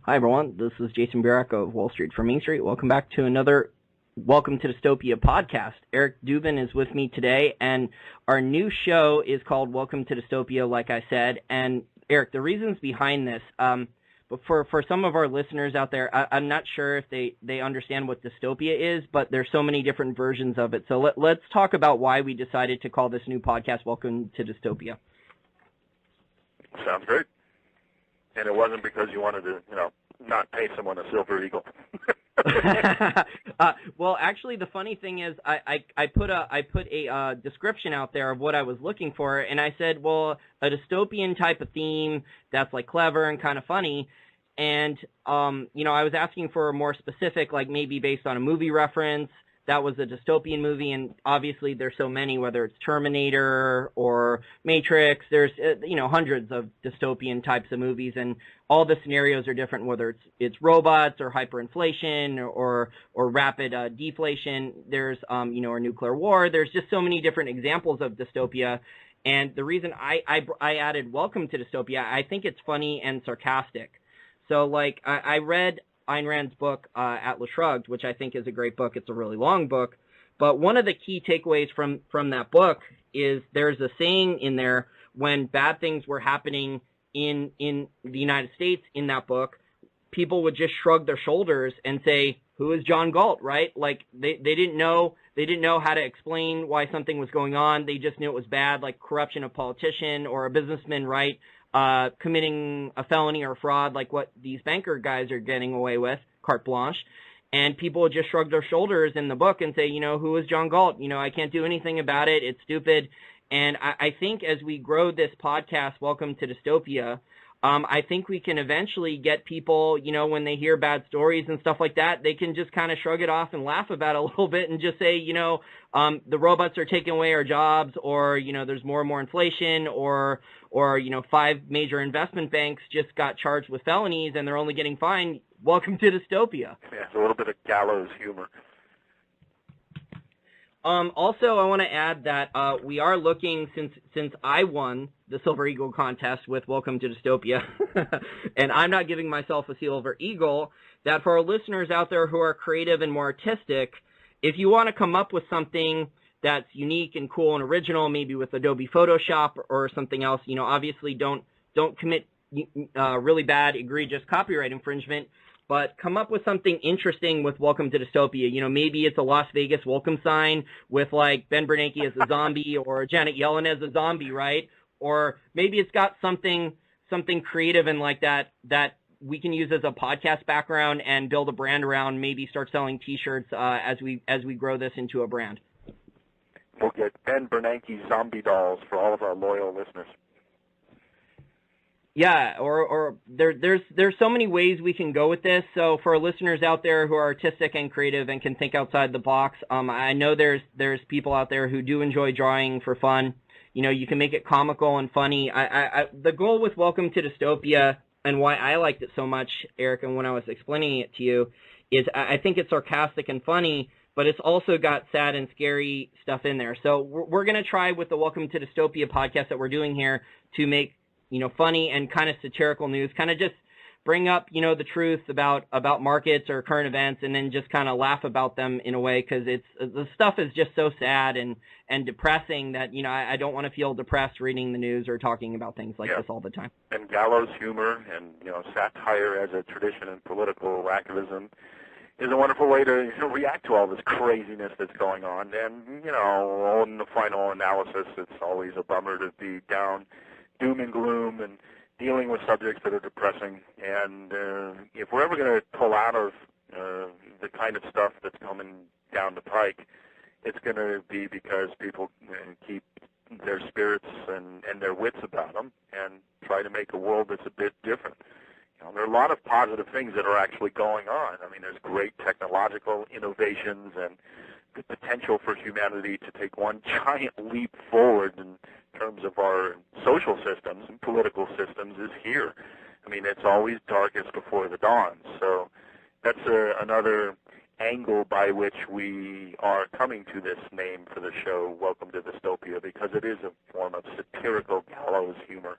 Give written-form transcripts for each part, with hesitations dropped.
Hi everyone, this is Jason Burack of Wall Street for Main Street. Welcome back to another Welcome to Dystopia podcast. Eric Dubin is with me today, and our new show is called Welcome to Dystopia, like I said. And Eric, the reasons behind this, but for some of our listeners out there, I'm not sure if they understand what dystopia is, but there's so many different versions of it. So let's talk about why we decided to call this new podcast Welcome to Dystopia. Sounds great. And it wasn't because you wanted to, not pay someone a silver eagle. Well, actually, the funny thing is, I put a description out there of what I was looking for, and I said, well, a dystopian type of theme that's like clever and kind of funny. And I was asking for a more specific, like maybe based on a movie reference. That was a dystopian movie, and obviously there's so many, whether it's Terminator or Matrix, there's, hundreds of dystopian types of movies, and all the scenarios are different, whether it's robots or hyperinflation or rapid deflation. There's, or nuclear war. There's just so many different examples of dystopia, and the reason I added Welcome to Dystopia, I think it's funny and sarcastic. So, like, I read Ayn Rand's book, Atlas Shrugged, which I think is a great book. It's a really long book. But one of the key takeaways from that book is there's a saying in there when bad things were happening in the United States in that book, people would just shrug their shoulders and say, who is John Galt, right? Like they didn't know how to explain why something was going on. They just knew it was bad, like corruption of politician or a businessman, right? Committing a felony or fraud like what these banker guys are getting away with, carte blanche, and people would just shrug their shoulders in the book and say, who is John Galt? I can't do anything about it. It's stupid. And I think as we grow this podcast, Welcome to Dystopia, I think we can eventually get people, when they hear bad stories and stuff like that, they can just kind of shrug it off and laugh about it a little bit and just say, the robots are taking away our jobs, or, there's more and more inflation, or 5 major investment banks just got charged with felonies and they're only getting fined. Welcome to Dystopia. Yeah, it's a little bit of gallows humor. Also, I want to add that we are looking, since I won the Silver Eagle contest with Welcome to Dystopia, and I'm not giving myself a Silver Eagle, that for our listeners out there who are creative and more artistic, if you want to come up with something that's unique and cool and original, maybe with Adobe Photoshop or something else, obviously don't commit really bad, egregious copyright infringement, but come up with something interesting with Welcome to Dystopia. Maybe it's a Las Vegas welcome sign with, like, Ben Bernanke as a zombie or Janet Yellen as a zombie, right? Or maybe it's got something creative and like that we can use as a podcast background and build a brand around, maybe start selling T-shirts as we grow this into a brand. We'll get Ben Bernanke zombie dolls for all of our loyal listeners. Yeah, or there's so many ways we can go with this. So for our listeners out there who are artistic and creative and can think outside the box, I know there's people out there who do enjoy drawing for fun. You can make it comical and funny. The goal with Welcome to Dystopia and why I liked it so much, Eric, and when I was explaining it to you, is I think it's sarcastic and funny, but it's also got sad and scary stuff in there. So we're going to try with the Welcome to Dystopia podcast that we're doing here to make funny and kind of satirical news, kind of just bring up, the truth about markets or current events, and then just kind of laugh about them in a way, because the stuff is just so sad and depressing that, I don't want to feel depressed reading the news or talking about things like this all the time. And gallows humor and, satire as a tradition in political activism is a wonderful way to react to all this craziness that's going on. And, in the final analysis, it's always a bummer to be down, doom and gloom, and dealing with subjects that are depressing. And if we're ever going to pull out of the kind of stuff that's coming down the pike, it's going to be because people keep their spirits and their wits about them and try to make a world that's a bit different. There are a lot of positive things that are actually going on. I mean, there's great technological innovations, and the potential for humanity to take one giant leap forward in terms of our social systems and political systems is here. I mean, it's always darkest before the dawn. So that's another angle by which we are coming to this name for the show, Welcome to Dystopia, because it is a form of satirical gallows humor.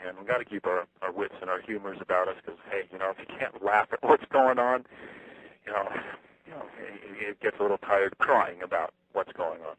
And we've got to keep our wits and our humors about us because, hey, you know, if you can't laugh at what's going on, you know, it gets a little tired crying about what's going on.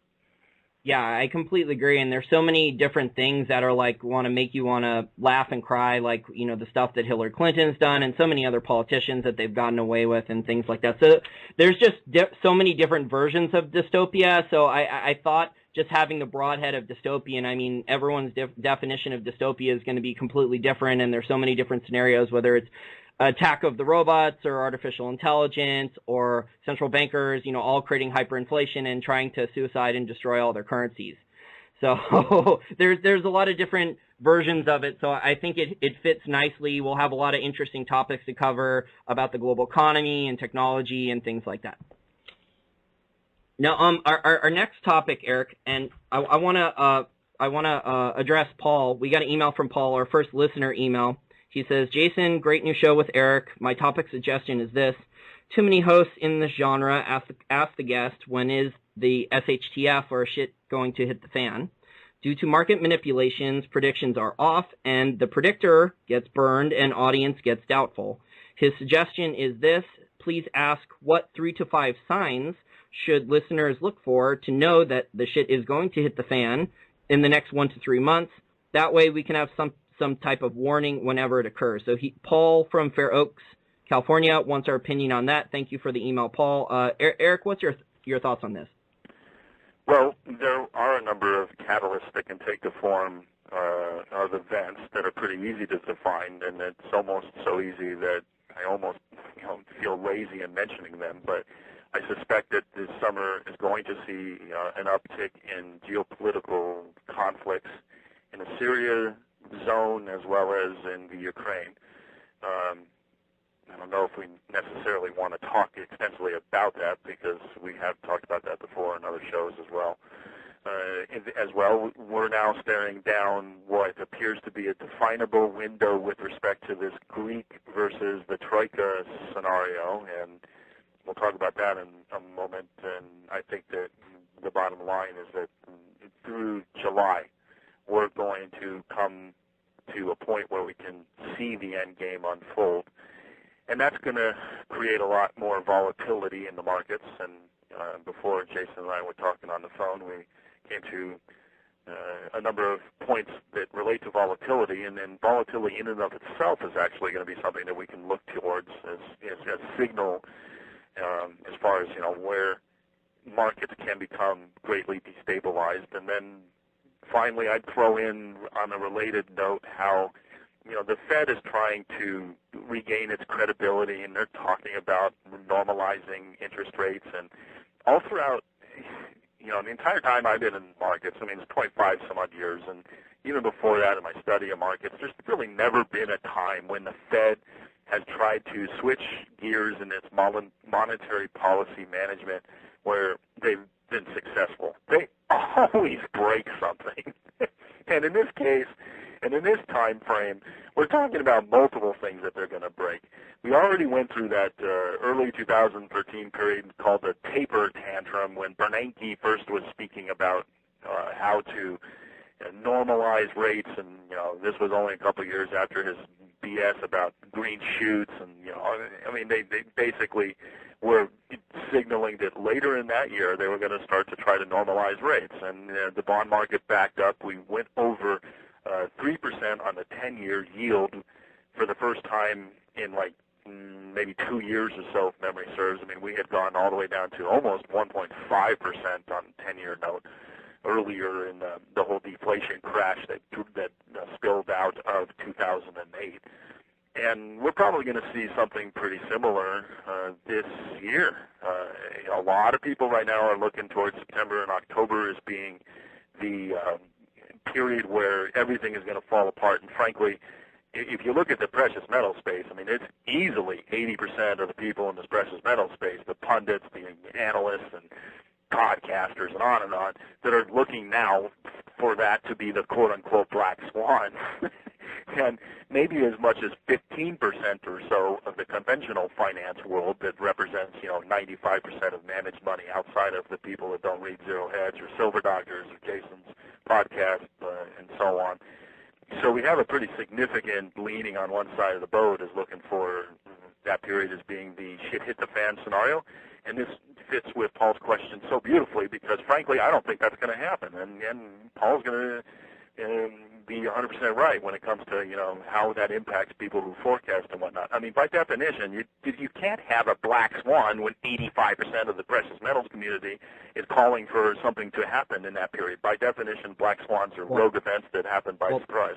Yeah, I completely agree. And there's so many different things that are like want to make you want to laugh and cry, like, you know, the stuff that Hillary Clinton's done and so many other politicians that they've gotten away with and things like that. So there's just so many different versions of dystopia. So I thought just having the broad head of dystopian, I mean, everyone's definition of dystopia is going to be completely different. And there's so many different scenarios, whether it's attack of the robots or artificial intelligence or central bankers, you know, all creating hyperinflation and trying to suicide and destroy all their currencies. So there's a lot of different versions of it. So I think it fits nicely. We'll have a lot of interesting topics to cover about the global economy and technology and things like that. Now, our next topic, Eric, and I want to address Paul. We got an email from Paul, our first listener email. He says, Jason, great new show with Eric. My topic suggestion is this. Too many hosts in this genre ask the guest, when is the SHTF or shit going to hit the fan? Due to market manipulations, predictions are off, and the predictor gets burned and audience gets doubtful. His suggestion is this. Please ask what 3 to 5 signs should listeners look for to know that the shit is going to hit the fan in the next 1 to 3 months. That way we can have some type of warning whenever it occurs. So Paul from Fair Oaks, California, wants our opinion on that. Thank you for the email, Paul. Eric, what's your thoughts on this? Well, there are a number of catalysts that can take the form of events that are pretty easy to define, and it's almost so easy that I almost feel lazy in mentioning them. But I suspect that this summer is going to see an uptick in geopolitical conflicts in the Syria zone as well as in the Ukraine. I don't know if we necessarily want to talk extensively about that because we have talked about that before in other shows as well. We're now staring down what appears to be a definable window with respect to this Greek versus the Troika scenario, and we'll talk about that in a moment. And I think that the bottom line is that through July, we're going to come to a point where we can see the end game unfold. And that's going to create a lot more volatility in the markets. And before Jason and I were talking on the phone, we came to a number of points that relate to volatility. And then volatility in and of itself is actually going to be something that we can look towards as a signal as far as, where markets can become greatly destabilized. And then finally, I'd throw in on a related note how, the Fed is trying to regain its credibility, and they're talking about normalizing interest rates. And all throughout, the entire time I've been in markets, it's 25 some odd years, and even before that in my study of markets, there's really never been a time when the Fed has tried to switch gears in its monetary policy management where they've been successful. They always break something. And in this case, and in this time frame, we're talking about multiple things that they're going to break. We already went through that early 2013 period called the taper tantrum when Bernanke first was speaking about how to normalize rates, and this was only a couple of years after his BS about green shoots, and they basically were signaling that later in that year they were going to start to try to normalize rates, and the bond market backed up. We went over 3% on the 10-year yield for the first time in maybe 2 years or so, if memory serves. We had gone all the way down to almost 1.5% on 10-year note earlier in the whole deflation crash that spilled out of 2008. And we're probably going to see something pretty similar this year. A lot of people right now are looking towards September and October as being the period where everything is going to fall apart. And frankly, if you look at the precious metal space, it's easily 80% of the people in this precious metal space, the pundits, the analysts, and podcasters, and on, that are looking now for that to be the quote-unquote black swan. And maybe as much as 15% or so of the conventional finance world that represents, 95% of managed money outside of the people that don't read Zero Hedge or Silver Doctors or Jason's podcast and so on. So we have a pretty significant leaning on one side of the boat as looking for that period as being the shit hit the fan scenario. And this fits with Paul's question so beautifully because, frankly, I don't think that's going to happen. And Paul's going to be 100% right when it comes to, you know, how that impacts people who forecast and whatnot. I mean, by definition, you can't have a black swan when 85% of the precious metals community is calling for something to happen in that period. By definition, black swans are rogue events that happen by surprise.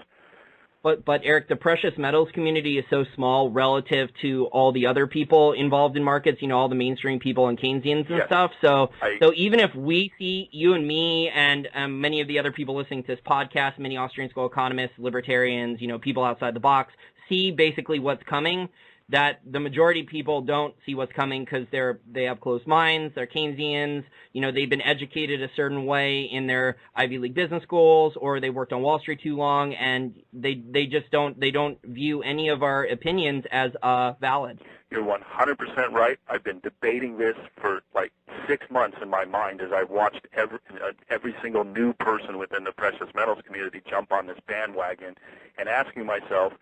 But Eric, the precious metals community is so small relative to all the other people involved in markets, you know, all the mainstream people and Keynesians and stuff. So even if we see, you and me and many of the other people listening to this podcast, many Austrian school economists, libertarians, you know, people outside the box, see basically what's coming, that the majority of people don't see what's coming because they have closed minds, they're Keynesians, you know, they've been educated a certain way in their Ivy League business schools, or they worked on Wall Street too long, and they just don't view any of our opinions as valid. You're 100% right. I've been debating this for like 6 months in my mind as I've watched every single new person within the precious metals community jump on this bandwagon and asking myself,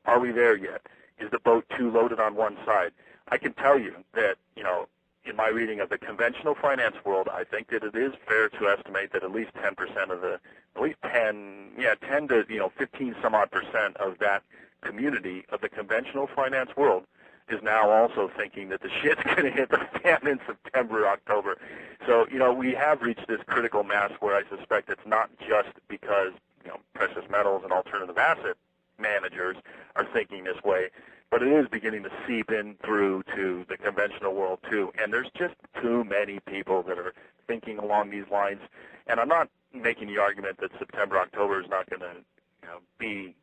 are we there yet? Is the boat too loaded on one side? I can tell you that, you know, in my reading of the conventional finance world, I think that it is fair to estimate that at least 10% of at least 10 to, you know, 15 some odd percent of that community of the conventional finance world is now also thinking that the shit's going to hit the fan in September, October. So, you know, we have reached this critical mass where I suspect it's not just because, you know, precious metals and alternative asset managers are thinking this way, but it is beginning to seep in through to the conventional world too. And there's just too many people that are thinking along these lines. And I'm not making the argument that September, October is not going to, you know, be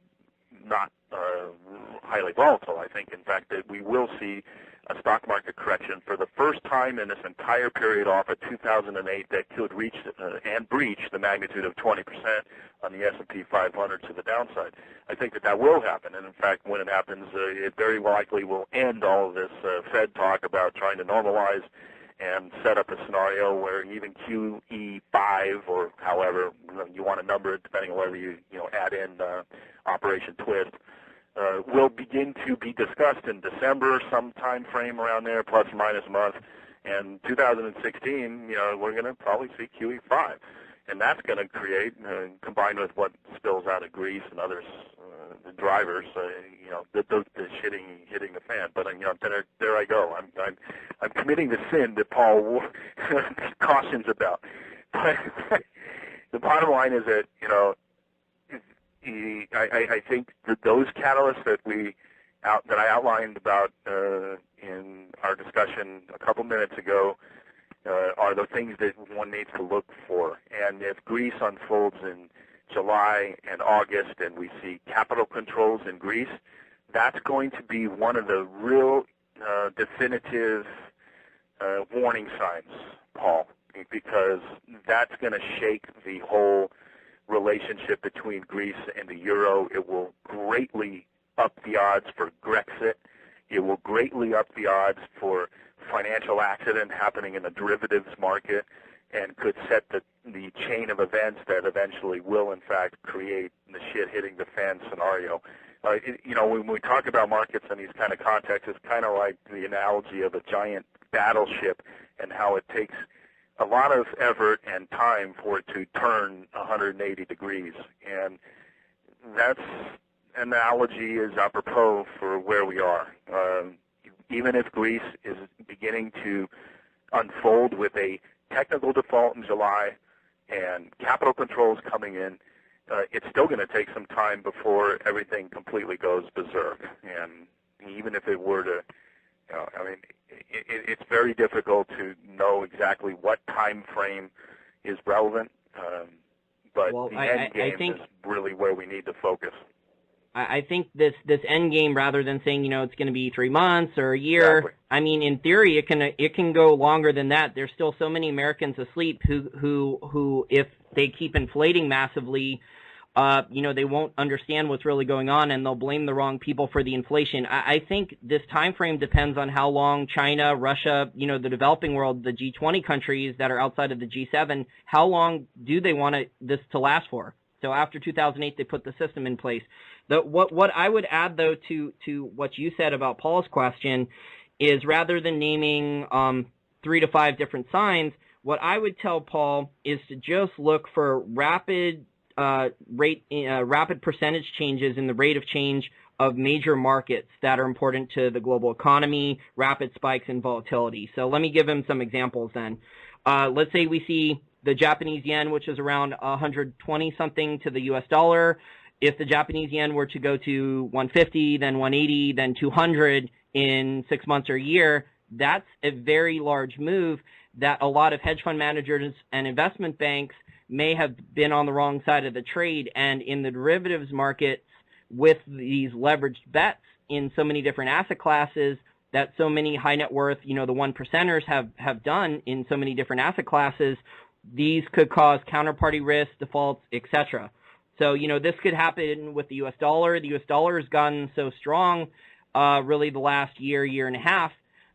not highly volatile. I think, in fact, that we will see a stock market correction for the first time in this entire period off of 2008 that could reach and breach the magnitude of 20% on the S&P 500 to the downside. I think that will happen, and in fact, when it happens, it very likely will end all of this Fed talk about trying to normalize and set up a scenario where even QE5, or however you want to number it, depending on whether you add in Operation Twist, will begin to be discussed in December, some time frame around there, plus or minus a month. And 2016, we're going to probably see QE5. And that's going to create, combined with what spills out of Greece and others, the drivers, the hitting the fan. But there I go. I'm committing the sin that Paul cautions about. But the bottom line is that I think that those catalysts that I outlined about in our discussion a couple minutes ago are the things that one needs to look for. And if Greece unfolds in July and August and we see capital controls in Greece, that's going to be one of the real definitive warning signs, Paul, because that's going to shake the whole relationship between Greece and the euro. It will greatly up the odds for Grexit. It will greatly up the odds for financial accident happening in the derivatives market, and could set the chain of events that eventually will, in fact, create the shit hitting the fan scenario. When we talk about markets in these kind of contexts, it's kind of like the analogy of a giant battleship and how it takes a lot of effort and time for it to turn 180 degrees. And that analogy is apropos for where we are. Even if Greece is beginning to unfold with a technical default in July and capital controls coming in, it's still going to take some time before everything completely goes berserk. And even if it were to, it's very difficult to know exactly what time frame is relevant, but the end game is really where we need to focus. I think this end game, rather than saying it's going to be 3 months or a year, exactly. I mean, in theory, it can go longer than that. There's still so many Americans asleep who if they keep inflating massively, they won't understand what's really going on, and they'll blame the wrong people for the inflation. I think this time frame depends on how long China, Russia, the developing world, the G20 countries that are outside of the G7, how long do they want this to last for? So after 2008, they put the system in place. What I would add, though, to what you said about Paul's question is rather than naming 3 to 5 different signs, what I would tell Paul is to just look for rapid percentage changes in the rate of change of major markets that are important to the global economy, rapid spikes in volatility. So let me give him some examples then. Let's say we see the Japanese yen, which is around 120 something to the US dollar. If the Japanese yen were to go to 150, then 180, then 200 in 6 months or a year, that's a very large move that a lot of hedge fund managers and investment banks may have been on the wrong side of the trade. And in the derivatives markets, with these leveraged bets in so many different asset classes that so many high net worth, the 1%ers have done in so many different asset classes, these could cause counterparty risk, defaults, etc. So, this could happen with the U.S. dollar. The U.S. dollar has gotten so strong really the last year and a half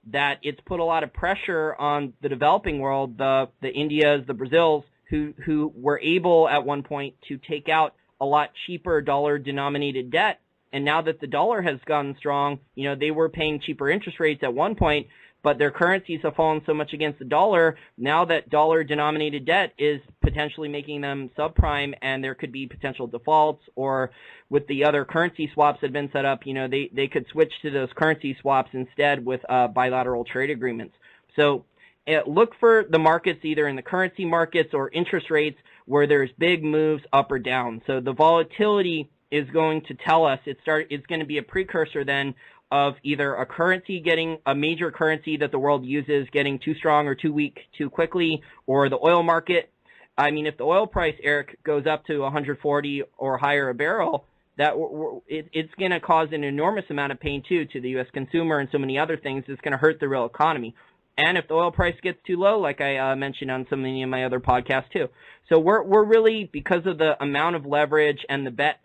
that it's put a lot of pressure on the developing world, the Indias, the Brazils, who were able at one point to take out a lot cheaper dollar-denominated debt. And now that the dollar has gotten strong, they were paying cheaper interest rates at one point, but their currencies have fallen so much against the dollar. Now that dollar-denominated debt is potentially making them subprime, and there could be potential defaults, or with the other currency swaps that have been set up, they could switch to those currency swaps instead with bilateral trade agreements. So look for the markets either in the currency markets or interest rates where there's big moves up or down. So the volatility is going to tell us it's going to be a precursor then of either a major currency that the world uses getting too strong or too weak too quickly, or the oil market. I mean, if the oil price, Eric, goes up to 140 or higher a barrel, it's going to cause an enormous amount of pain too to the U.S. consumer and so many other things. It's going to hurt the real economy. And if the oil price gets too low, like I mentioned on so many of my other podcasts too. So we're really, because of the amount of leverage and the bets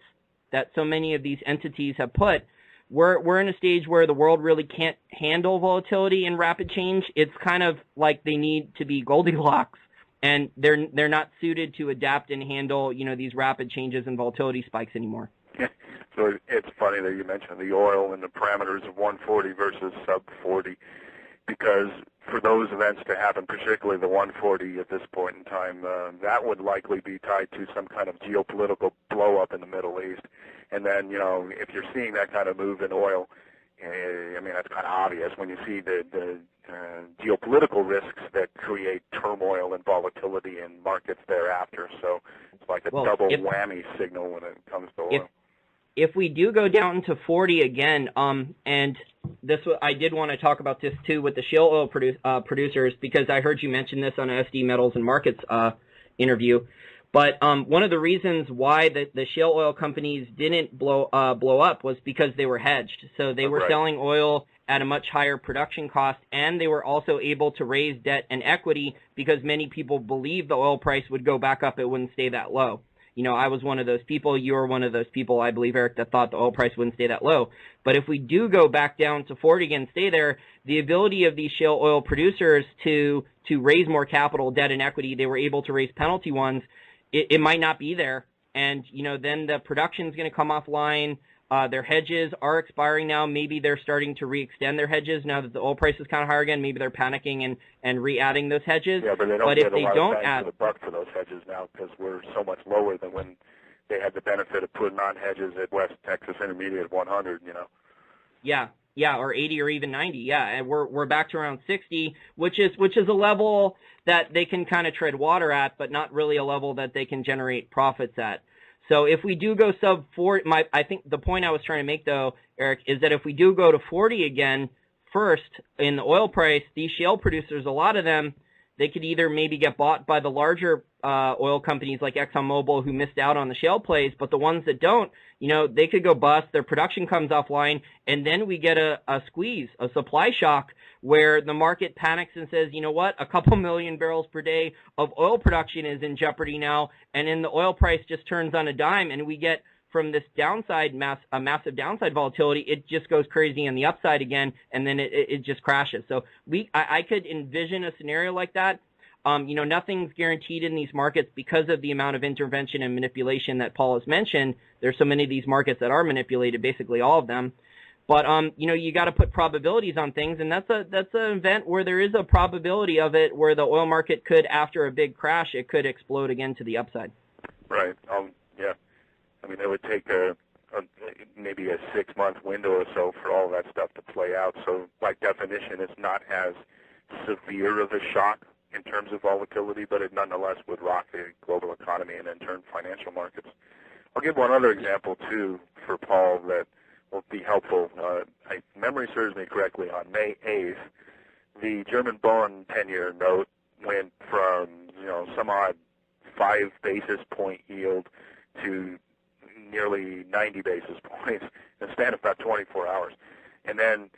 that so many of these entities have put, we're in a stage where the world really can't handle volatility and rapid change. It's kind of like they need to be Goldilocks, and they're not suited to adapt and handle these rapid changes and volatility spikes anymore. So it's funny that you mentioned the oil and the parameters of 140 versus sub 40. Because for those events to happen, particularly the 140 at this point in time, that would likely be tied to some kind of geopolitical blow-up in the Middle East. And then, if you're seeing that kind of move in oil, I mean, that's kind of obvious when you see the geopolitical risks that create turmoil and volatility in markets thereafter. So it's like a double whammy signal when it comes to oil. If we do go down to 40 again, and I did want to talk about this too with the shale oil producers, because I heard you mention this on a SD Metals and Markets interview. But one of the reasons why the shale oil companies didn't blow up was because they were hedged. So they were selling oil at a much higher production cost, and they were also able to raise debt and equity because many people believed the oil price would go back up. It wouldn't stay that low. I was one of those people. You were one of those people, I believe, Eric, that thought the oil price wouldn't stay that low. But if we do go back down to 40 again, stay there, the ability of these shale oil producers to raise more capital, debt, and equity, they were able to raise penalty ones, it might not be there. And, then the production is going to come offline. Their hedges are expiring now. Maybe they're starting to re-extend their hedges now that the oil price is kind of higher again. Maybe they're panicking and re-adding those hedges. Yeah, but they don't get a lot of bang for the buck for those hedges now because we're so much lower than when they had the benefit of putting on hedges at West Texas Intermediate at 100, Yeah, or 80 or even 90. Yeah, and we're back to around 60, which is a level that they can kind of tread water at, but not really a level that they can generate profits at. So if we do go sub 40, I think the point I was trying to make, though, Eric, is that if we do go to 40 again, first, in the oil price, these shale producers, a lot of them, they could either maybe get bought by the larger oil companies like ExxonMobil who missed out on the shale plays, but the ones that don't, they could go bust, their production comes offline, and then we get a squeeze, a supply shock, where the market panics and says, you know what, a couple million barrels per day of oil production is in jeopardy now, and then the oil price just turns on a dime, and we get from this downside, a massive downside volatility, it just goes crazy on the upside again, and then it just crashes. So I could envision a scenario like that. Nothing's guaranteed in these markets because of the amount of intervention and manipulation that Paul has mentioned. There's so many of these markets that are manipulated, basically all of them. But, you got to put probabilities on things, and that's an event where there is a probability of it, where the oil market could, after a big crash, it could explode again to the upside. Right. Yeah. I mean, it would take maybe a 6-month window or so for all that stuff to play out. So, by definition, it's not as severe of a shock in terms of volatility, but it nonetheless would rock the global economy and in turn financial markets. I'll give one other example, too, for Paul that will be helpful. Memory serves me correctly, on May 8th, the German Bund 10-year note went from, some odd 5 basis point yield to nearly 90 basis points in a span of about 24 hours. And then,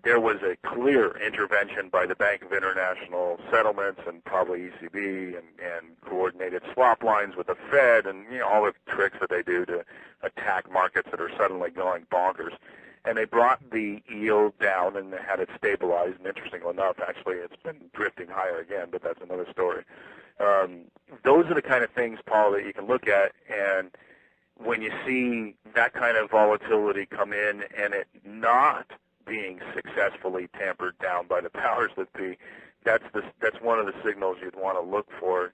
there was a clear intervention by the Bank of International Settlements and probably ECB and coordinated swap lines with the Fed and all the tricks that they do to attack markets that are suddenly going bonkers. And they brought the yield down and they had it stabilized. And interestingly enough, actually, it's been drifting higher again, but that's another story. Those are the kind of things, Paul, that you can look at, and when you see that kind of volatility come in and it not being successfully tampered down by the powers that be, that's one of the signals you'd want to look for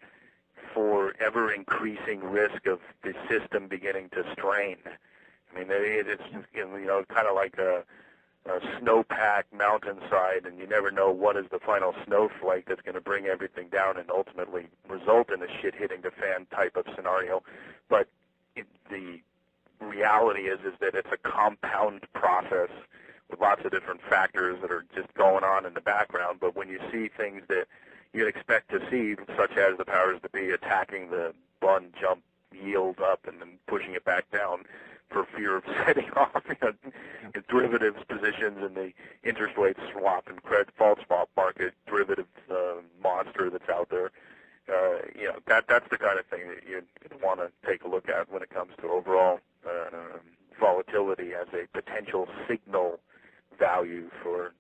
ever increasing risk of the system beginning to strain. I mean, it's kind of like a snow-packed mountainside, and you never know what is the final snowflake that's going to bring everything down and ultimately result in a shit hitting the fan type of scenario. But the reality is that it's a compound process with lots of different factors that are just going on in the background. But when you see things that you'd expect to see, such as the powers that be attacking the Bund jump yield up and then pushing it back down for fear of setting off derivatives positions in the interest rate swap and credit default swap market, derivative monster that's out there, that's the kind of thing that you'd want to take a look at when it comes to overall volatility as a potential signal value for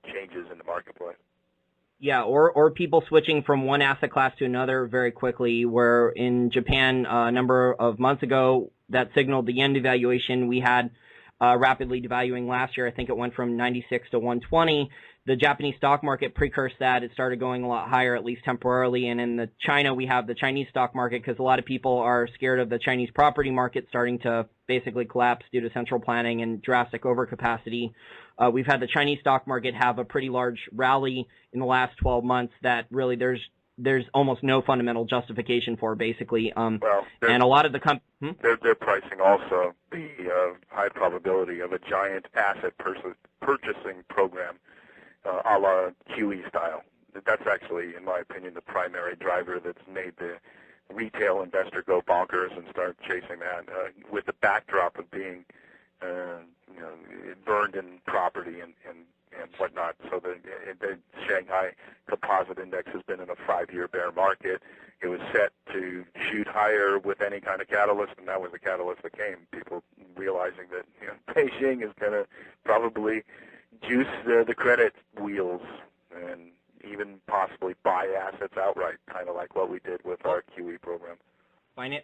changes in the marketplace. Yeah, or people switching from one asset class to another very quickly, where in Japan a number of months ago that signaled the yen devaluation. We had rapidly devaluing last year. I think it went from 96 to 120. The Japanese stock market precursed that. It started going a lot higher, at least temporarily. And in China, we have the Chinese stock market because a lot of people are scared of the Chinese property market starting to basically collapse due to central planning and drastic overcapacity. We've had the Chinese stock market have a pretty large rally in the last 12 months that really there's almost no fundamental justification for, basically. And a lot of the they're pricing also the high probability of a giant asset purchasing program a la QE style. That's actually, in my opinion, the primary driver that's made the retail investor go bonkers and start chasing that, with the backdrop of being burned in property and whatnot. So the Shanghai Composite Index has been in a 5-year bear market. It was set to shoot higher with any kind of catalyst, and that was the catalyst that came. People realizing that Beijing is going to probably juice the credit wheels and even possibly buy assets outright, kind of like what we did with our QE program.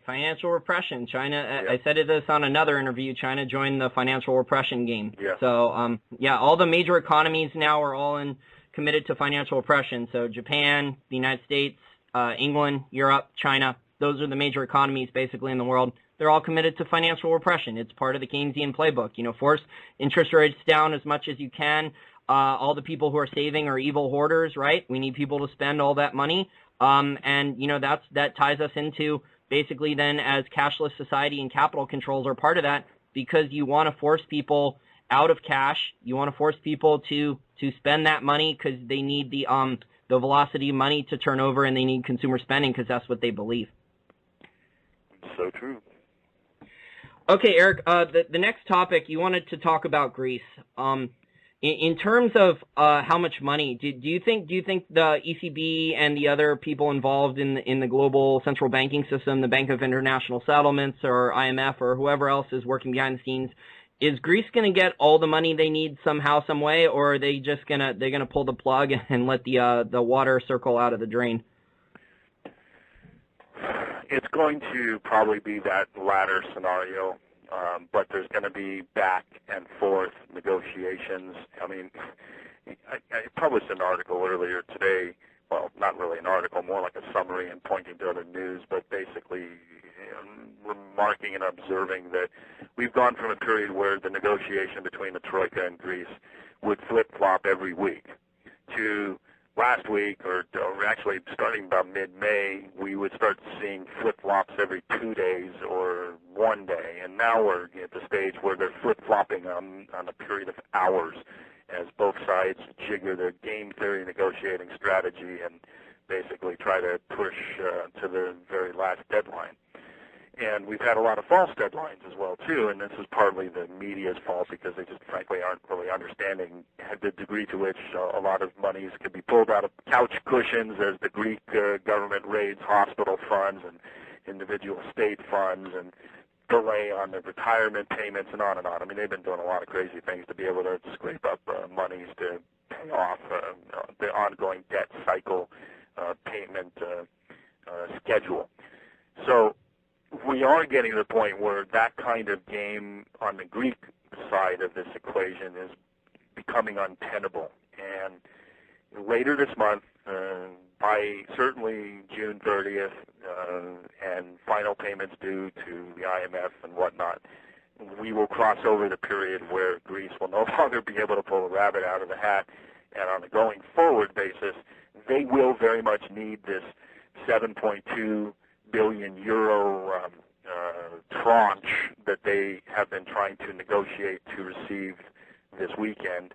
Financial repression. China, yeah. I said this on another interview, China joined the financial repression game. Yeah. So, all the major economies now are all committed to financial repression. So Japan, the United States, England, Europe, China, those are the major economies basically in the world. They're all committed to financial repression. It's part of the Keynesian playbook. Force interest rates down as much as you can. All the people who are saving are evil hoarders, right? We need people to spend all that money. That ties us into basically then as cashless society and capital controls are part of that, because you want to force people out of cash. You want to force people to spend that money because they need the velocity of money to turn over, and they need consumer spending because that's what they believe. So true. Okay, Eric, the next topic, you wanted to talk about Greece. In terms of how much money, do you think the ECB and the other people involved in the global central banking system, the Bank of International Settlements or IMF or whoever else is working behind the scenes, is Greece going to get all the money they need somehow, some way, or are they just they're gonna pull the plug and let the water circle out of the drain? It's going to probably be that latter scenario, but there's going to be back and forth negotiations. I mean, I published an article earlier today. Well, not really an article, more like a summary and pointing to other news, but basically remarking and observing that we've gone from a period where the negotiation between the Troika and Greece would flip-flop every week to last week, or actually starting about mid-May, we would start seeing flip-flops every 2 days or 1 day, and now we're at the stage where they're flip-flopping on a period of hours as both sides jigger their game theory negotiating strategy and basically try to push to the very last deadline. And we've had a lot of false deadlines as well, too, and this is partly the media's fault because they just frankly aren't really understanding the degree to which a lot of monies can be pulled out of couch cushions as the Greek government raids hospital funds and individual state funds and delay on the retirement payments and on and on. I mean, they've been doing a lot of crazy things to be able to scrape up monies to pay off the ongoing debt cycle payment schedule. So we are getting to the point where that kind of game on the Greek side of this equation is becoming untenable. And later this month, by certainly June 30th, and final payments due to the IMF and whatnot, we will cross over the period where Greece will no longer be able to pull a rabbit out of the hat. And on a going forward basis, they will very much need this 7.2 billion euro tranche that they have been trying to negotiate to receive this weekend,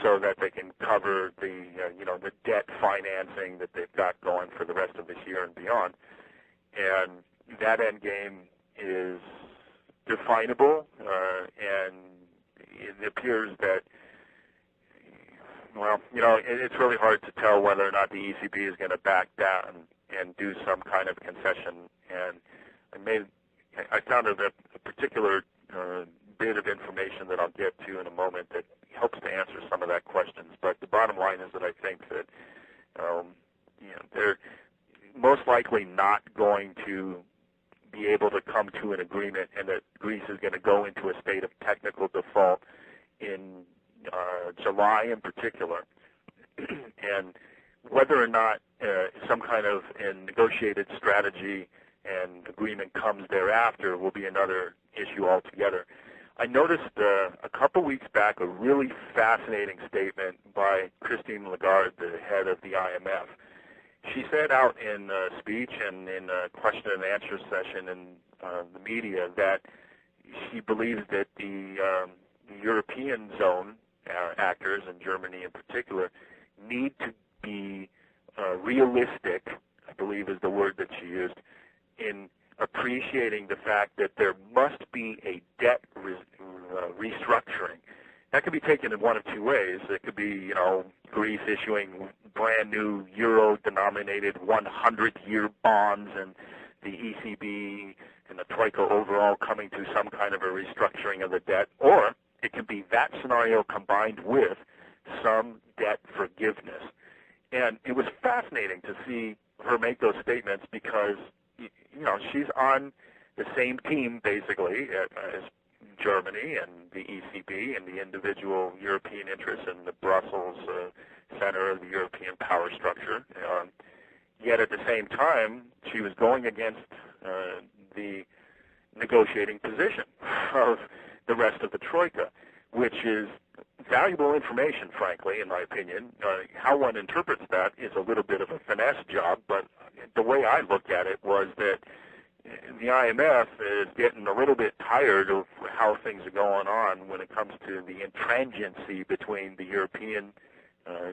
so that they can cover the the debt financing that they've got going for the rest of this year and beyond. And that end game is definable, and it appears that, well, it's really hard to tell whether or not the ECB is going to back down and do some kind of concession. And I found a particular bit of information that I'll get to in a moment that helps to answer some of that questions. But the bottom line is that I think that they're most likely not going to be able to come to an agreement, and that Greece is going to go into a state of technical default in July in particular. And whether or not some kind of a negotiated strategy and agreement comes thereafter will be another issue altogether. I noticed a couple weeks back a really fascinating statement by Christine Lagarde, the head of the IMF. She said out in a speech and in a question and answer session in the media that she believes that the European zone actors, and Germany in particular, need to be realistic, I believe is the word that she used, in appreciating the fact that there must be a debt restructuring. That could be taken in one of two ways. It could be, Greece issuing brand new euro-denominated 100-year bonds, and the ECB and the Troika overall coming to some kind of a restructuring of the debt, or it could be that scenario combined with some debt forgiveness. And it was fascinating to see her make those statements because, she's on the same team, basically, as Germany and the ECB and the individual European interests in the Brussels center of the European power structure. Yet at the same time, she was going against the negotiating position of the rest of the Troika, which is valuable information, frankly, in my opinion. How one interprets that is a little bit of a finesse job, but the way I look at it was that the IMF is getting a little bit tired of how things are going on when it comes to the intransigency between the European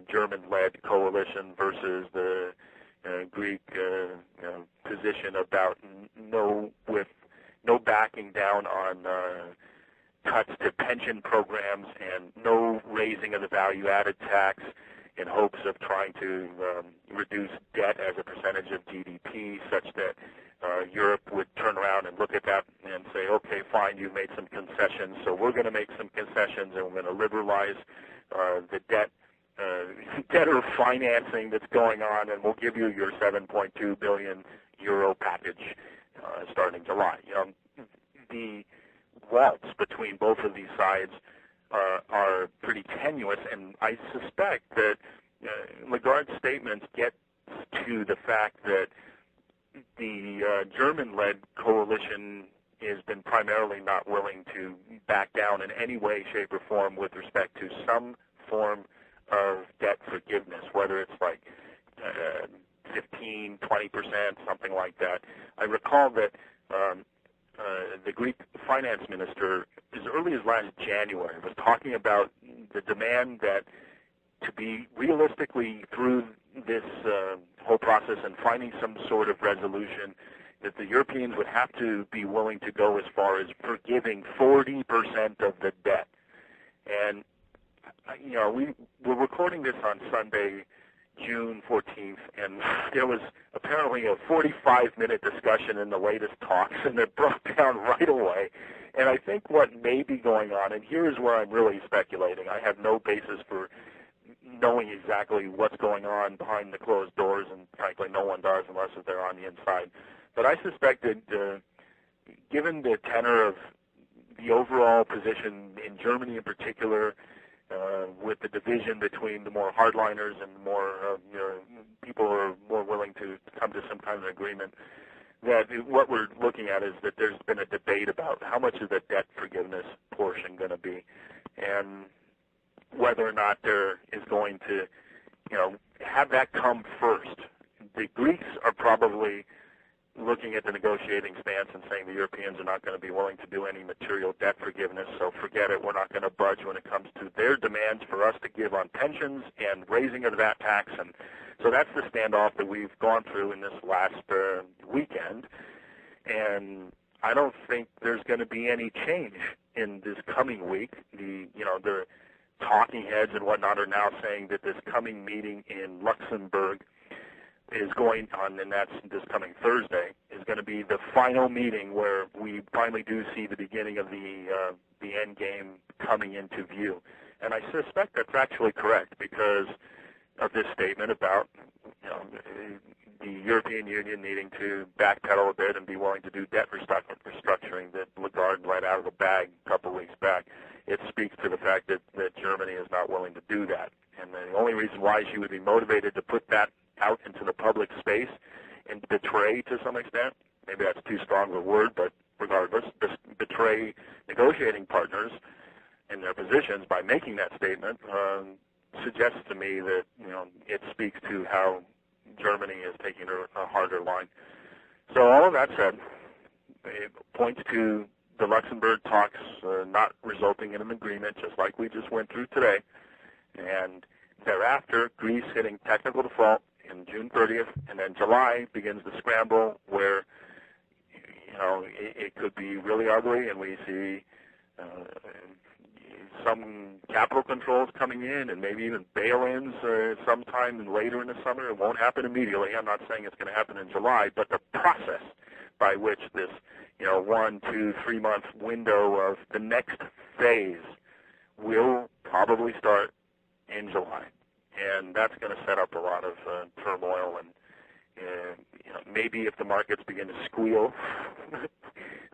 German-led coalition versus the Greek position about no backing down on cuts to pension programs and no raising of the value-added tax in hopes of trying to reduce debt as a percentage of GDP such that Europe would turn around and look at that and say, okay, fine, you've made some concessions, so we're going to make some concessions and we're going to liberalize the debtor financing that's going on, and we'll give you your 7.2 billion euro package starting July. The walls between both of these sides are pretty tenuous, and I suspect that Lagarde's statements get to the fact that the German-led coalition has been primarily not willing to back down in any way, shape, or form with respect to some form of debt forgiveness, whether it's like 15, 20%, something like that. I recall that the Greek finance minister, as early as last January, was talking about the demand that to be realistically through this whole process and finding some sort of resolution, that the Europeans would have to be willing to go as far as forgiving 40% of the debt. And, we're recording this on Sunday, June 14th, and there was apparently a 45-minute discussion in the latest talks, and it broke down right away. And I think what may be going on, and here is where I'm really speculating, I have no basis for knowing exactly what's going on behind the closed doors, and frankly no one does unless they're on the inside. But I suspect that given the tenor of the overall position in Germany in particular, with the division between the more hardliners and the more people who are more willing to come to some kind of agreement, that what we're looking at is that there's been a debate about how much is the debt forgiveness portion going to be, and whether or not there is going to, have that come first. The Greeks are probably looking at the negotiating stance and saying the Europeans are not going to be willing to do any material debt forgiveness, so forget it, we're not going to budge when it comes to their demands for us to give on pensions and raising of that tax. And so that's the standoff that we've gone through in this last weekend, and I don't think there's going to be any change in this coming week. The talking heads and whatnot are now saying that this coming meeting in Luxembourg is going on, and that's this coming Thursday, is going to be the final meeting where we finally do see the beginning of the end game coming into view. And I suspect that's actually correct because of this statement about the European Union needing to backpedal a bit and be willing to do debt restructuring that Lagarde let out of the bag a couple of weeks back. It speaks to the fact that Germany is not willing to do that. And the only reason why she would be motivated to put that out into the public space and betray to some extent, maybe that's too strong of a word, but regardless, betray negotiating partners in their positions by making that statement suggests to me that it speaks to how Germany is taking a harder line. So all of that said, it points to the Luxembourg talks not resulting in an agreement, just like we just went through today, and thereafter Greece hitting technical default in June 30th, and then July begins the scramble where it could be really ugly, and we see some capital controls coming in and maybe even bail-ins sometime later in the summer. It won't happen immediately. I'm not saying it's going to happen in July, but the process by which this 1, 2, 3 month window of the next phase will probably start in July. And that's going to set up a lot of turmoil, and maybe if the markets begin to squeal,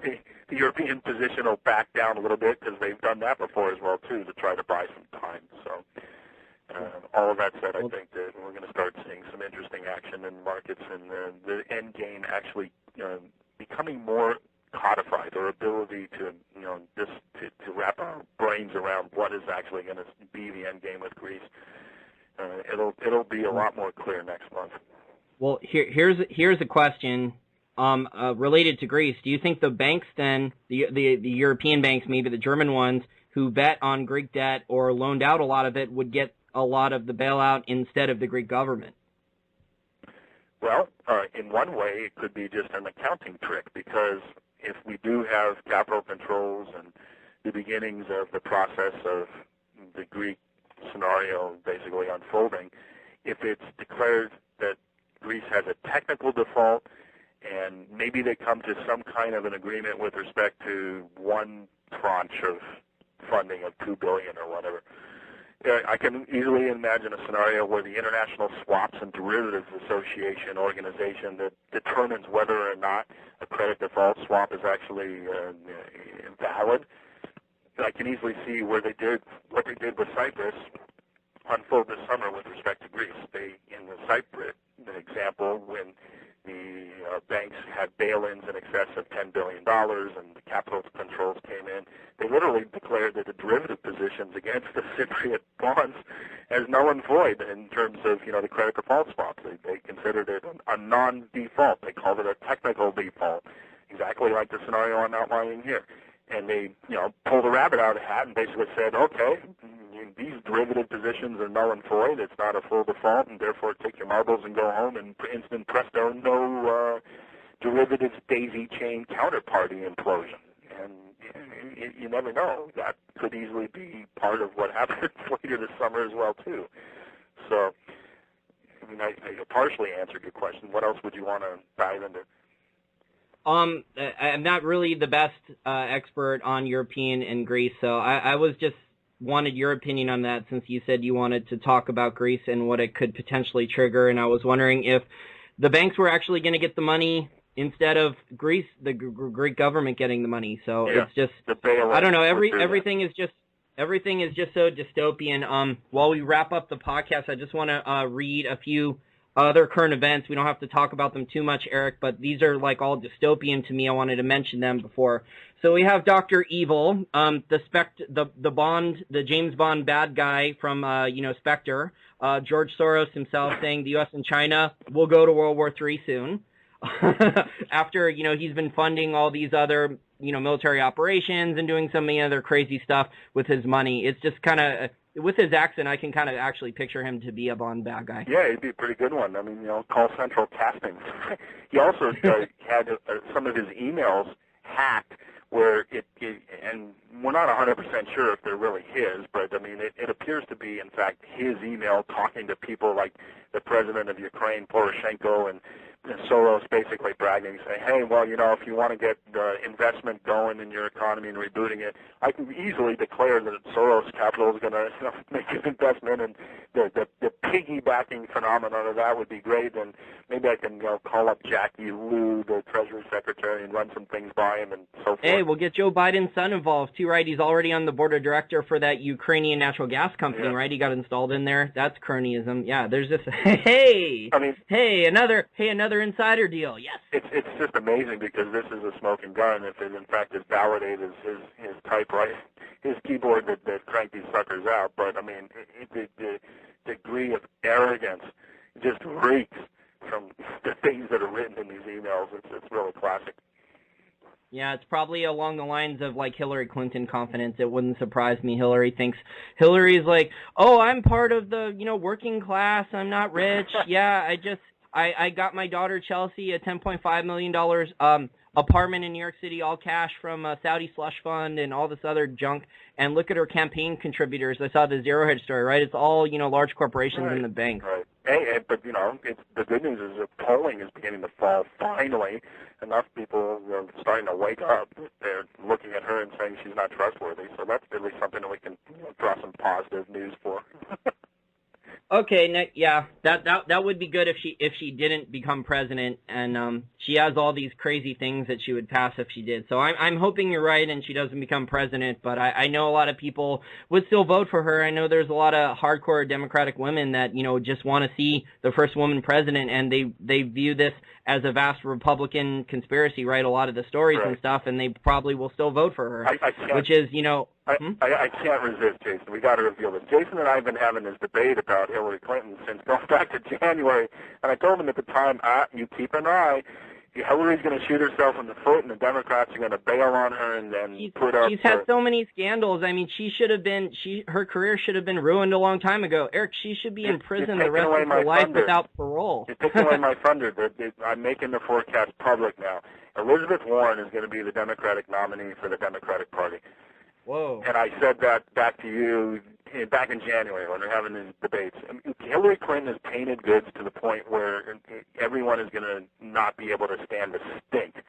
the European position will back down a little bit because they've done that before as well too, to try to buy some time. So all of that said, I think that we're going to start seeing some interesting action in markets, and the end game actually becoming more codified, or ability to just to wrap our brains around what is actually going to be the end game with Greece. It'll be a lot more clear next month. Well, here's a question related to Greece. Do you think the banks then, the European banks, maybe the German ones, who bet on Greek debt or loaned out a lot of it, would get a lot of the bailout instead of the Greek government? Well, in one way, it could be just an accounting trick, because if we do have capital controls and the beginnings of the process of the Greek scenario basically unfolding, if it's declared that Greece has a technical default and maybe they come to some kind of an agreement with respect to one tranche of funding of $2 billion or whatever. I can easily imagine a scenario where the International Swaps and Derivatives Association organization that determines whether or not a credit default swap is actually valid. I can easily see where they did what they did with Cyprus unfold this summer with respect to Greece. In the Cyprus example, when the banks had bail-ins in excess of $10 billion and the capital controls came in, they literally declared that the derivative positions against the Cypriot bonds as null and void in terms of, the credit default swaps. They considered it a non-default. They called it a technical default, exactly like the scenario I'm outlining here. And they, pulled a rabbit out of the hat and basically said, okay, these derivative positions are null and void. It's not a full default, and therefore take your marbles and go home. And instant presto, no derivatives daisy chain counterparty implosion. And you never know. That could easily be part of what happens later this summer as well, too. So, I partially answered your question. What else would you want to dive into? I'm not really the best expert on European and Greece, so I was just wanted your opinion on that, since you said you wanted to talk about Greece and what it could potentially trigger, and I was wondering if the banks were actually going to get the money instead of Greece, the Greek government getting the money. So it's just, I don't know, everything is just so dystopian. While we wrap up the podcast, I just want to read a few other current events. We don't have to talk about them too much, Eric, but these are like all dystopian to me. I wanted to mention them before. So we have Dr. Evil, the James Bond bad guy from Spectre, George Soros himself saying the U.S. and China will go to World War III soon. After he's been funding all these other military operations and doing so many other crazy stuff with his money. It's just kind of, with his accent, I can kind of actually picture him to be a Bond bad guy. Yeah, he'd be a pretty good one. I mean, call central casting. He also had some of his emails hacked, where and we're not 100% sure if they're really his, but I mean, it appears to be, in fact, his email talking to people like the president of Ukraine, Poroshenko, and Soros, basically bragging, saying, hey, well, if you want to get investment going in your economy and rebooting it, I can easily declare that Soros Capital is going to make an investment, and the piggybacking phenomenon of that would be great, and maybe I can call up Jackie Liu, the Treasury Secretary, and run some things by him and so forth. Hey, we'll get Joe Biden's son involved, too, right? He's already on the board of director for that Ukrainian natural gas company, right? He got installed in there. That's cronyism. Yeah, there's this, another insider deal. Yes. It's just amazing, because this is a smoking gun. If it in fact is validated as his typewriter, his keyboard that cranked these suckers out. But I mean, the degree of arrogance just reeks from the things that are written in these emails. It's really classic. Yeah, it's probably along the lines of like Hillary Clinton confidence. It wouldn't surprise me. Hillary's like, oh, I'm part of the working class. I'm not rich. Yeah, I got my daughter Chelsea a $10.5 million apartment in New York City, all cash from a Saudi slush fund and all this other junk. And look at her campaign contributors. I saw the Zero Hedge story, right? It's all, large corporations in the bank. Right. But, the good news is that polling is beginning to fall. Finally, enough people are starting to wake up. They're looking at her and saying she's not trustworthy. So that's at least something that we can draw some positive news for. Okay, yeah, that would be good if she didn't become president, and she has all these crazy things that she would pass if she did. So I'm hoping you're right and she doesn't become president, but I know a lot of people would still vote for her. I know there's a lot of hardcore Democratic women that just want to see the first woman president, and they view this as a vast Republican conspiracy, right? A lot of the stories and stuff, and they probably will still vote for her, which is I can't resist, Jason. We got to reveal this. Jason and I have been having this debate about Hillary Clinton since going back to January, and I told him at the time, you keep an eye. Hillary's going to shoot herself in the foot, and the Democrats are going to bail on her and then put up. She's had so many scandals. I mean, her career should have been ruined a long time ago. Eric, she should be in prison the rest of her life without parole. You're taking away my thunder. I'm making the forecast public now. Elizabeth Warren is going to be the Democratic nominee for the Democratic Party. Whoa. And I said that back to you back in January when they're having these debates, Hillary Clinton has painted goods to the point where everyone is going to not be able to stand the stink,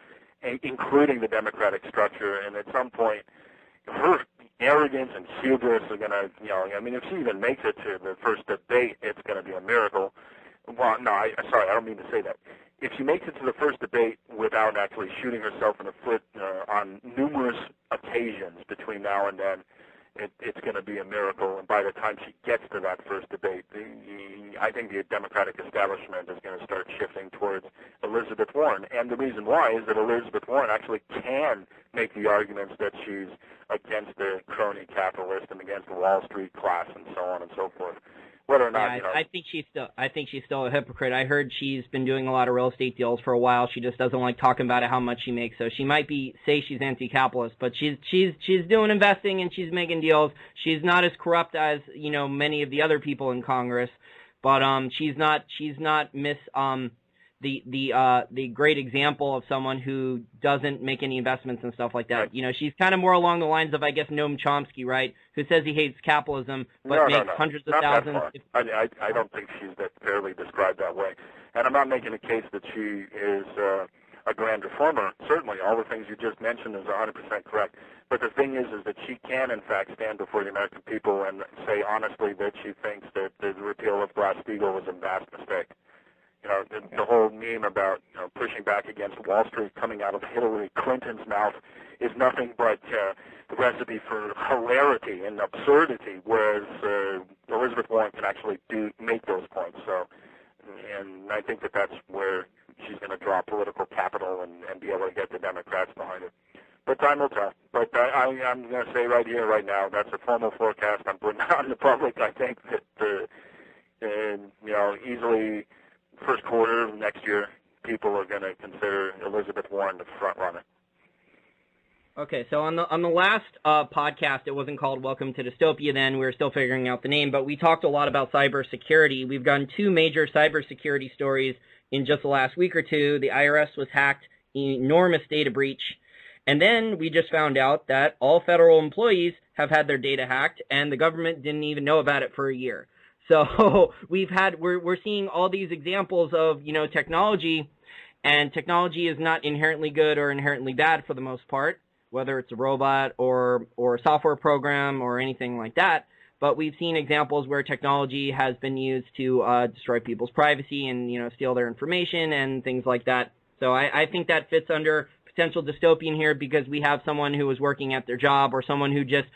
including the Democratic structure. And at some point, her arrogance and hubris are going to, I mean, if she even makes it to the first debate, it's going to be a miracle. Well, no, sorry, I don't mean to say that. If she makes it to the first debate without actually shooting herself in the foot on numerous occasions between now and then, it's going to be a miracle. And by the time she gets to that first debate, I think the Democratic establishment is going to start shifting towards Elizabeth Warren. And the reason why is that Elizabeth Warren actually can make the arguments that she's against the crony capitalist and against the Wall Street class and so on and so forth. Whether or not, I think she's still a hypocrite. I heard she's been doing a lot of real estate deals for a while. She just doesn't like talking about how much she makes. So she might say she's anti-capitalist, but she's doing investing and she's making deals. She's not as corrupt as many of the other people in Congress, but she's not Miss the great example of someone who doesn't make any investments and stuff like that. Right. She's kind of more along the lines of, I guess, Noam Chomsky, right? Who says he hates capitalism, but makes hundreds of thousands. I don't think she's that fairly described that way. And I'm not making a case that she is a grand reformer. Certainly, all the things you just mentioned is 100% correct. But the thing is that she can, in fact, stand before the American people and say honestly that she thinks that the repeal of Glass-Steagall was a vast mistake. The whole meme about pushing back against Wall Street coming out of Hillary Clinton's mouth is nothing but the recipe for hilarity and absurdity, whereas Elizabeth Warren can actually make those points. So, and I think that that's where she's going to draw political capital and be able to get the Democrats behind it. But time will tell. But I'm going to say right here, right now, that's a formal forecast I'm putting out in the public. I think that easily first quarter of next year, people are going to consider Elizabeth Warren the front runner. Okay, so on the last podcast, it wasn't called Welcome to Dystopia then. We were still figuring out the name, but we talked a lot about cybersecurity. We've gotten two major cybersecurity stories in just the last week or two. The IRS was hacked, enormous data breach, and then we just found out that all federal employees have had their data hacked, and the government didn't even know about it for a year. So we're seeing all these examples of, technology, and technology is not inherently good or inherently bad for the most part, whether it's a robot or a software program or anything like that. But we've seen examples where technology has been used to destroy people's privacy and, steal their information and things like that. So I think that fits under potential dystopian here because we have someone who was working at their job or someone who just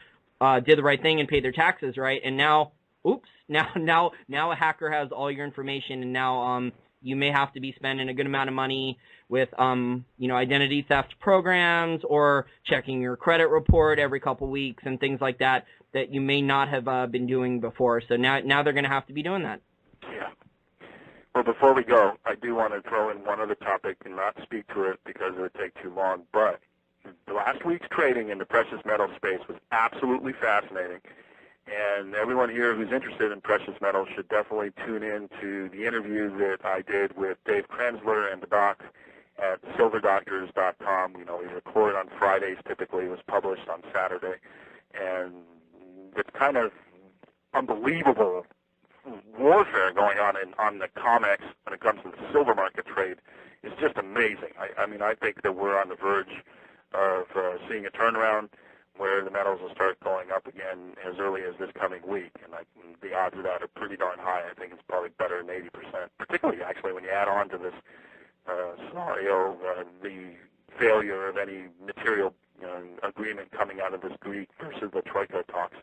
did the right thing and paid their taxes, right? And now, oops, now a hacker has all your information, and now you may have to be spending a good amount of money with identity theft programs or checking your credit report every couple weeks and things like that you may not have been doing before. So now they're going to have to be doing that. Yeah. Well, before we go, I do want to throw in one other topic and not speak to it because it would take too long. But the last week's trading in the precious metal space was absolutely fascinating. And everyone here who's interested in precious metals should definitely tune in to the interview that I did with Dave Krensler and the doc at silverdoctors.com. We record on Fridays typically. It was published on Saturday. And it's kind of unbelievable warfare going on the COMEX when it comes to the silver market trade. It's just amazing. I think that we're on the verge of seeing a turnaround where the metals will start going up again as early as this coming week. And the odds of that are pretty darn high. I think it's probably better than 80%, particularly actually when you add on to this scenario, the failure of any material agreement coming out of this Greek versus the Troika talks.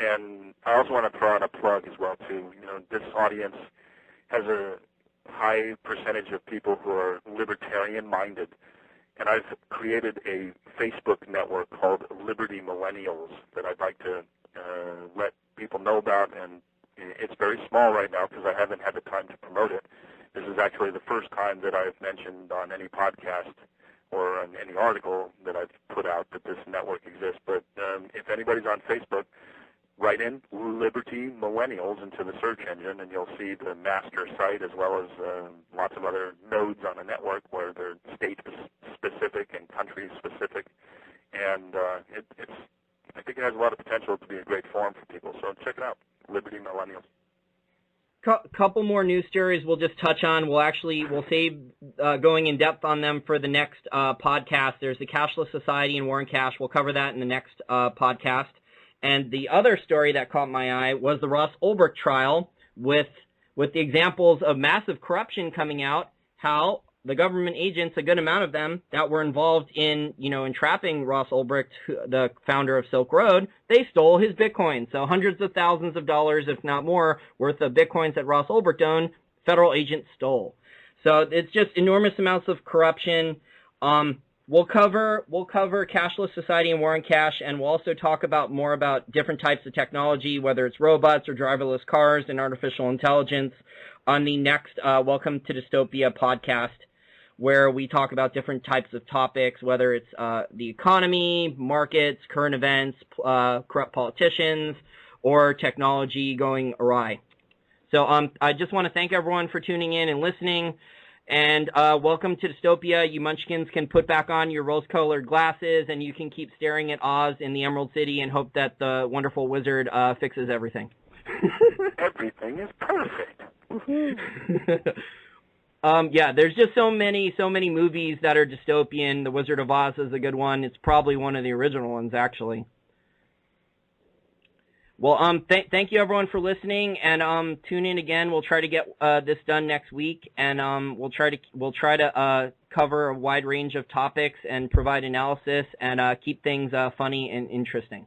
And I also want to throw out a plug as well, too. This audience has a high percentage of people who are libertarian-minded. And I've created a Facebook network called Liberty Millennials that I'd like to let people know about. And it's very small right now because I haven't had the time to promote it. This is actually the first time that I've mentioned on any podcast or on any article that I've put out that this network exists. But if anybody's on Facebook, write in Liberty Millennials into the search engine, and you'll see the master site as well as lots of other nodes on the network where they're state-specific and country-specific. And it's think it has a lot of potential to be a great forum for people. So check it out, Liberty Millennials. Couple more news stories we'll just touch on. We'll save going in depth on them for the next podcast. There's the Cashless Society and War and Cash. We'll cover that in the next podcast. And the other story that caught my eye was the Ross Ulbricht trial with the examples of massive corruption coming out, how the government agents, a good amount of them that were involved in, entrapping Ross Ulbricht, the founder of Silk Road, they stole his Bitcoin. So hundreds of thousands of dollars, if not more, worth of Bitcoins that Ross Ulbricht owned, federal agents stole. So it's just enormous amounts of corruption. We'll cover Cashless Society and War on Cash, and we'll also talk more about different types of technology, whether it's robots or driverless cars and artificial intelligence, on the next Welcome to Dystopia podcast, where we talk about different types of topics, whether it's the economy, markets, current events, corrupt politicians, or technology going awry. So I just want to thank everyone for tuning in and listening. And welcome to Dystopia. You munchkins can put back on your rose-colored glasses, and you can keep staring at Oz in the Emerald City and hope that the wonderful wizard fixes everything. Everything is perfect. Yeah, there's just so many movies that are dystopian. The Wizard of Oz is a good one. It's probably one of the original ones, actually. Well, thank you everyone for listening, and tune in again. We'll try to get this done next week, and we'll try to cover a wide range of topics and provide analysis and keep things funny and interesting.